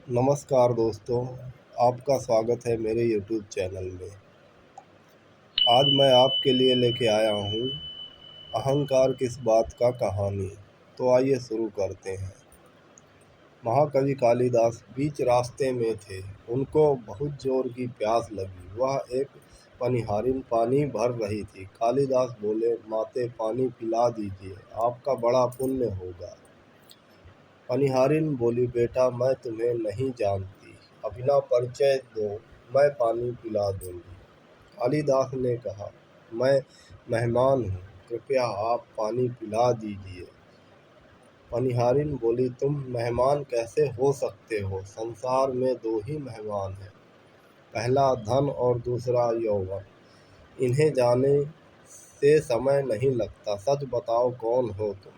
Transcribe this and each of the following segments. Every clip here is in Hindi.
नमस्कार दोस्तों, आपका स्वागत है मेरे YouTube चैनल में। आज मैं आपके लिए लेके आया हूँ अहंकार किस बात का कहानी। तो आइए शुरू करते हैं। महाकवि कालिदास बीच रास्ते में थे। उनको बहुत जोर की प्यास लगी। वह एक पनिहारिन पानी भर रही थी। कालिदास बोले, माते पानी पिला दीजिए, आपका बड़ा पुण्य होगा। पनिहारिन बोली, बेटा मैं तुम्हें नहीं जानती, अपना परिचय दो, मैं पानी पिला दूंगी। कालिदास ने कहा, मैं मेहमान हूँ, कृपया आप पानी पिला दीजिए। पनिहारिन बोली, तुम मेहमान कैसे हो सकते हो? संसार में दो ही मेहमान हैं, पहला धन और दूसरा यौवन। इन्हें जाने से समय नहीं लगता। सच बताओ, कौन हो तुम?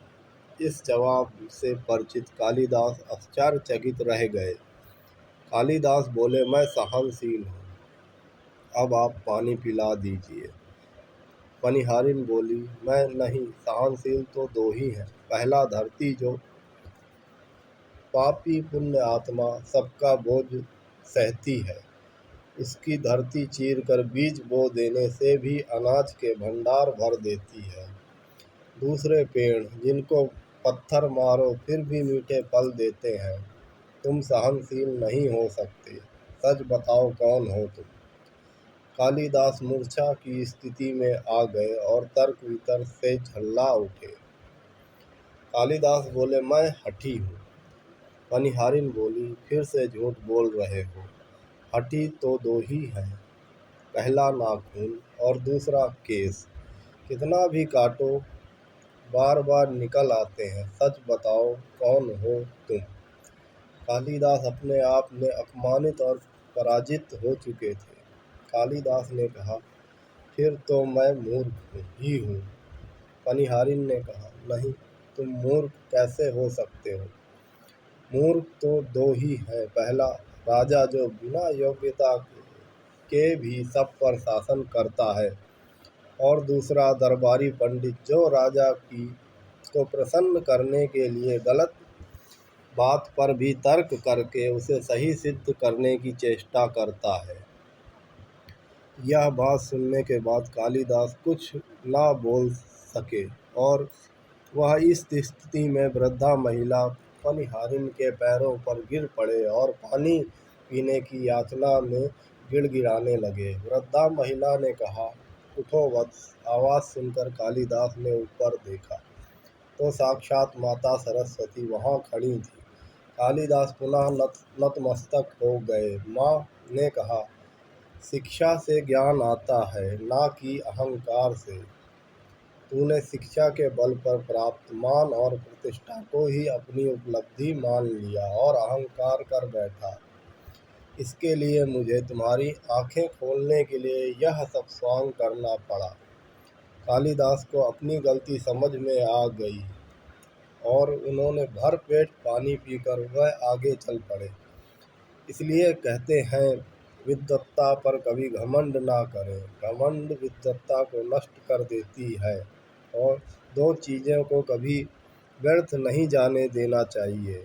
इस जवाब से परिचित कालिदास आश्चर्यचकित रह गए। कालिदास बोले, मैं सहनशील हूँ, अब आप पानी पिला दीजिए। पनिहारिन बोली, मैं नहीं, सहनशील तो दो ही हैं। पहला धरती, जो पापी पुण्य आत्मा सबका बोझ सहती है, उसकी धरती चीर कर बीज बो देने से भी अनाज के भंडार भर देती है। दूसरे पेड़, जिनको पत्थर मारो फिर भी मीठे फल देते हैं। तुम सहनशील नहीं हो सकते। सच बताओ, कौन हो तुम? कालिदास मूर्छा की स्थिति में आ गए और तर्क वितर्क से झल्ला उठे। कालिदास बोले, मैं हठी हूँ। पनिहारिन बोली, फिर से झूठ बोल रहे हो। हठी तो दो ही हैं, पहला नाखून और दूसरा केस। कितना भी काटो बार बार निकल आते हैं। सच बताओ, कौन हो तुम? कालिदास अपने आप में अपमानित और पराजित हो चुके थे। कालिदास ने कहा, फिर तो मैं मूर्ख ही हूँ। पनिहारिन ने कहा, नहीं, तुम मूर्ख कैसे हो सकते हो? मूर्ख तो दो ही हैं, पहला राजा, जो बिना योग्यता के भी सब पर शासन करता है, और दूसरा दरबारी पंडित, जो राजा को प्रसन्न करने के लिए गलत बात पर भी तर्क करके उसे सही सिद्ध करने की चेष्टा करता है। यह बात सुनने के बाद कालिदास कुछ ना बोल सके और वह इस स्थिति में वृद्धा महिला पनिहारिन के पैरों पर गिर पड़े और पानी पीने की याचना में गिड़गिड़ाने लगे। वृद्धा महिला ने कहा, उठो वत्स। आवाज़ सुनकर कालिदास ने ऊपर देखा तो साक्षात माता सरस्वती वहाँ खड़ी थी। कालिदास पुनः नतमस्तक हो गए। माँ ने कहा, शिक्षा से ज्ञान आता है, ना कि अहंकार से। तूने शिक्षा के बल पर प्राप्त मान और प्रतिष्ठा को ही अपनी उपलब्धि मान लिया और अहंकार कर बैठा। इसके लिए मुझे तुम्हारी आंखें खोलने के लिए यह सब स्वांग करना पड़ा। कालिदास को अपनी गलती समझ में आ गई और उन्होंने भर पेट पानी पीकर वह आगे चल पड़े। इसलिए कहते हैं, विद्वत्ता पर कभी घमंड ना करें। घमंड विद्वत्ता को नष्ट कर देती है और दो चीज़ों को कभी व्यर्थ नहीं जाने देना चाहिए।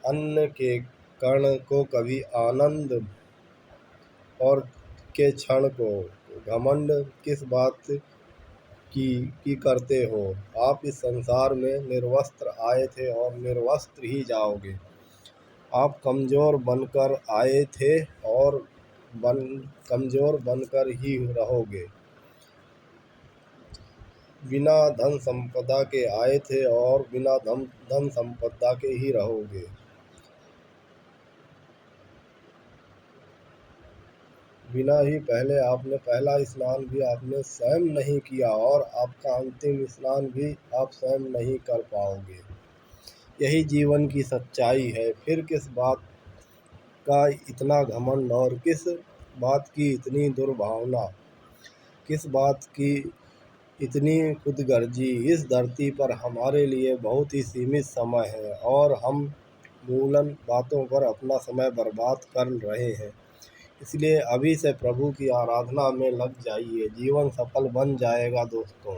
अन्न के कण को कभी आनंद और के क्षण को। घमंड किस बात की करते हो? आप इस संसार में निर्वस्त्र आए थे और निर्वस्त्र ही जाओगे। आप कमज़ोर बनकर आए थे और कमज़ोर बनकर ही रहोगे। बिना धन संपदा के आए थे और बिना धन संपदा के ही रहोगे। बिना ही पहले आपने पहला स्नान भी आपने स्वयं नहीं किया और आपका अंतिम स्नान भी आप स्वयं नहीं कर पाओगे। यही जीवन की सच्चाई है। फिर किस बात का इतना घमंड और किस बात की इतनी दुर्भावना? किस बात की इतनी खुदगर्जी? इस धरती पर हमारे लिए बहुत ही सीमित समय है और हम मूलन बातों पर अपना समय बर्बाद कर रहे हैं। इसलिए अभी से प्रभु की आराधना में लग जाइए, जीवन सफल बन जाएगा। दोस्तों,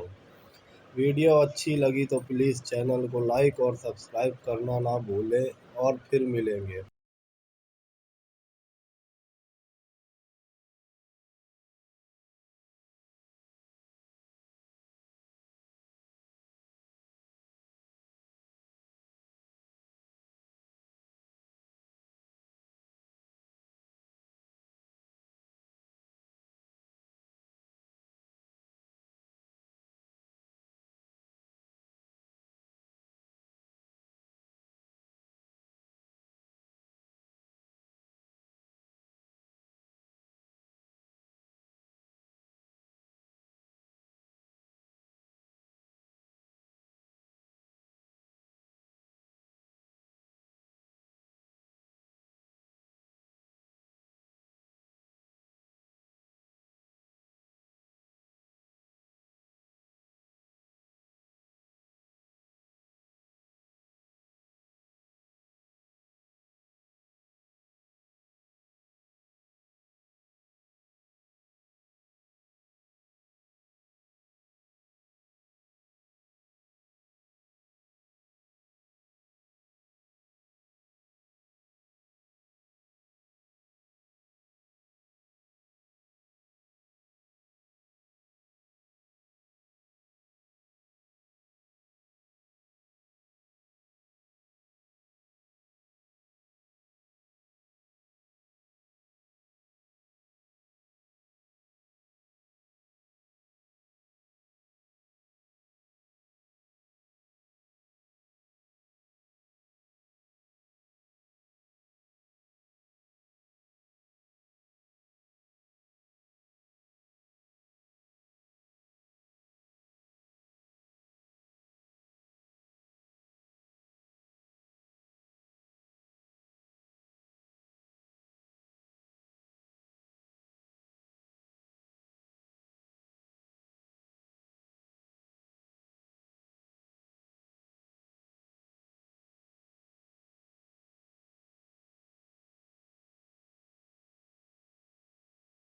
वीडियो अच्छी लगी तो प्लीज़ चैनल को लाइक और सब्सक्राइब करना ना भूलें और फिर मिलेंगे।